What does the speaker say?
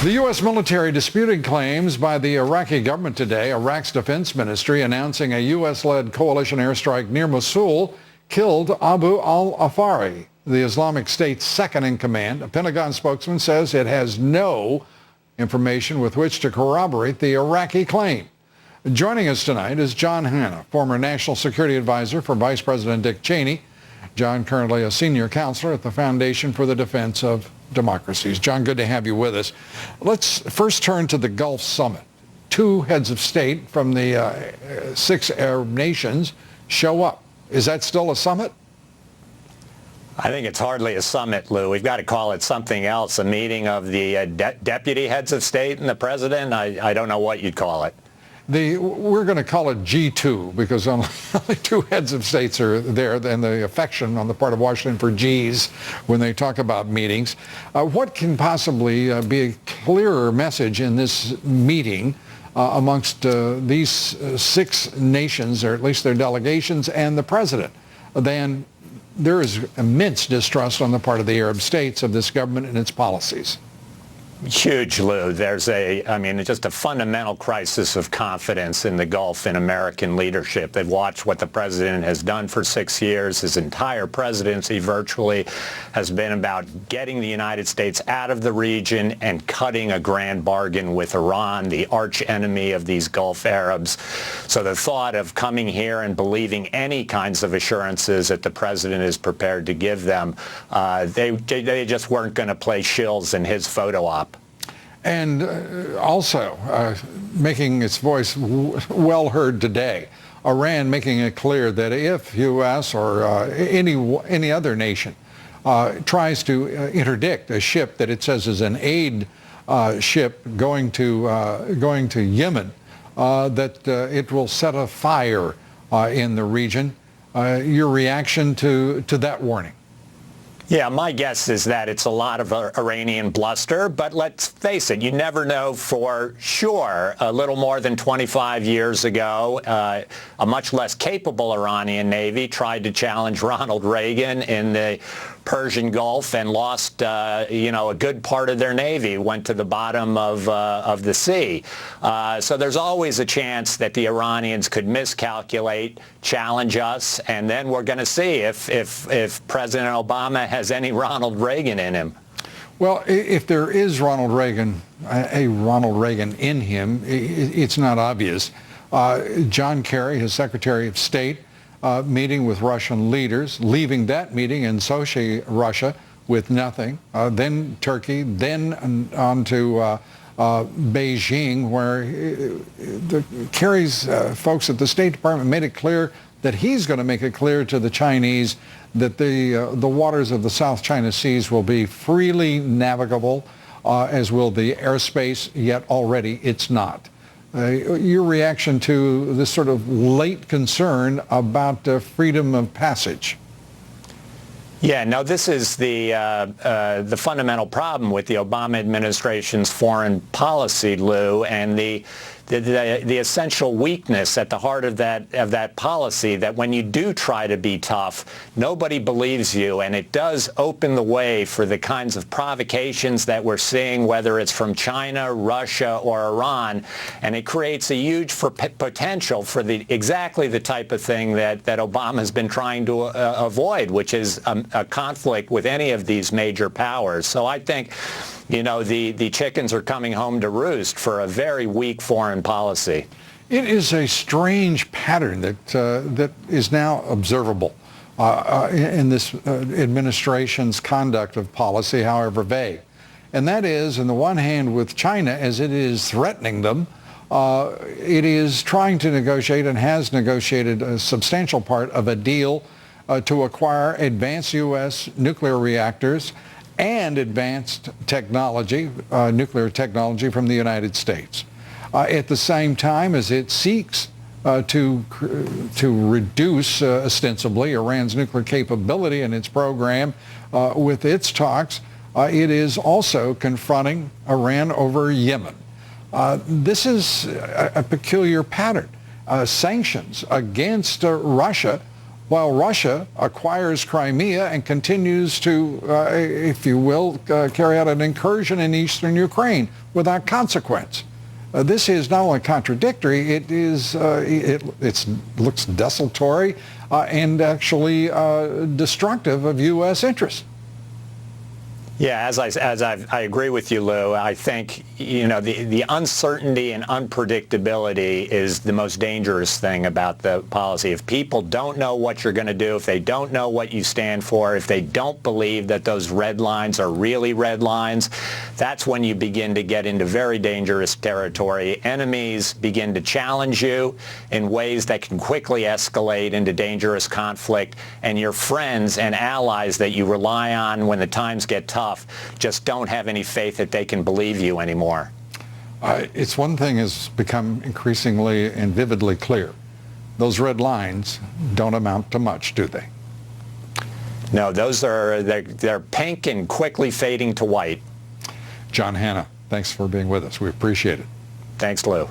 The U.S. military disputing claims by the Iraqi government today. Iraq's defense ministry announcing a U.S.-led coalition airstrike near Mosul killed Abu al-Afari, the Islamic State's second in command. A Pentagon spokesman says it has no information with which to corroborate the Iraqi claim. Joining us tonight is John Hanna, former National Security Advisor for Vice President Dick Cheney. John, currently a senior counselor at the Foundation for the Defense of Democracies. John, good to have you with us. Let's first turn to the Gulf Summit. Two heads of state from the 6 Arab nations show up. Is that still a summit? I think it's hardly a summit, Lou. We've got to call it something else, a meeting of the deputy heads of state and the president. I don't know what you'd call it. We're going to call it G2 because only two heads of states are there, and the affection on the part of Washington for Gs when they talk about meetings. What can possibly be a clearer message in this meeting amongst these 6 nations, or at least their delegations, and the president, than there is immense distrust on the part of the Arab states of this government and its policies? Huge, Lou. There's just a fundamental crisis of confidence in the Gulf in American leadership. They've watched what the president has done for 6 years. His entire presidency virtually has been about getting the United States out of the region and cutting a grand bargain with Iran, the arch enemy of these Gulf Arabs. So the thought of coming here and believing any kinds of assurances that the president is prepared to give them, they just weren't going to play shills in his photo op. And also making its voice well heard today, Iran making it clear that if U.S. or any other nation tries to interdict a ship that it says is an aid ship going to Yemen, that it will set a fire in the region. Your reaction to that warning? Yeah, my guess is that it's a lot of Iranian bluster, but let's face it, you never know for sure. A little more than 25 years ago, a much less capable Iranian Navy tried to challenge Ronald Reagan in the Persian Gulf and lost, a good part of their Navy, went to the bottom of the sea. So there's always a chance that the Iranians could miscalculate, challenge us, and then we're going to see if President Obama has any Ronald Reagan in him. Well, if there is a Ronald Reagan in him, it's not obvious. John Kerry, his Secretary of State, meeting with Russian leaders, leaving that meeting in Sochi, Russia, with nothing. Then Turkey, then on to Beijing, where Kerry's folks at the State Department made it clear that he's going to make it clear to the Chinese that the waters of the South China Seas will be freely navigable, as will the airspace, yet already it's not. Your reaction to this sort of late concern about freedom of passage? Yeah, no, this is the fundamental problem with the Obama administration's foreign policy, Lou, and the essential weakness at the heart of that policy, that when you do try to be tough, nobody believes you, and it does open the way for the kinds of provocations that we're seeing, whether it's from China, Russia, or Iran, and it creates a huge potential for exactly the type of thing that Obama's been trying to avoid, which is a conflict with any of these major powers. So I think, the chickens are coming home to roost for a very weak foreign policy. It is a strange pattern that is now observable in this administration's conduct of policy, however vague. And that is, on the one hand, with China, as it is threatening them, it is trying to negotiate and has negotiated a substantial part of a deal to acquire advanced U.S. nuclear reactors and advanced technology, nuclear technology from the United States. At the same time as it seeks to reduce ostensibly Iran's nuclear capability and its program with its talks, it is also confronting Iran over Yemen. This is a peculiar pattern. Sanctions against Russia while Russia acquires Crimea and continues to, if you will, carry out an incursion in eastern Ukraine without consequence. This is not only contradictory, it looks desultory and actually destructive of U.S. interests. Yeah, as I agree with you, Lou. I think, the uncertainty and unpredictability is the most dangerous thing about the policy. If people don't know what you're going to do, if they don't know what you stand for, if they don't believe that those red lines are really red lines, that's when you begin to get into very dangerous territory. Enemies begin to challenge you in ways that can quickly escalate into dangerous conflict, and your friends and allies that you rely on when the times get tough just don't have any faith that they can believe you anymore. It's one thing has become increasingly and vividly clear. Those red lines don't amount to much, do they? No, they're pink and quickly fading to white. John Hanna, thanks for being with us. We appreciate it. Thanks, Lou.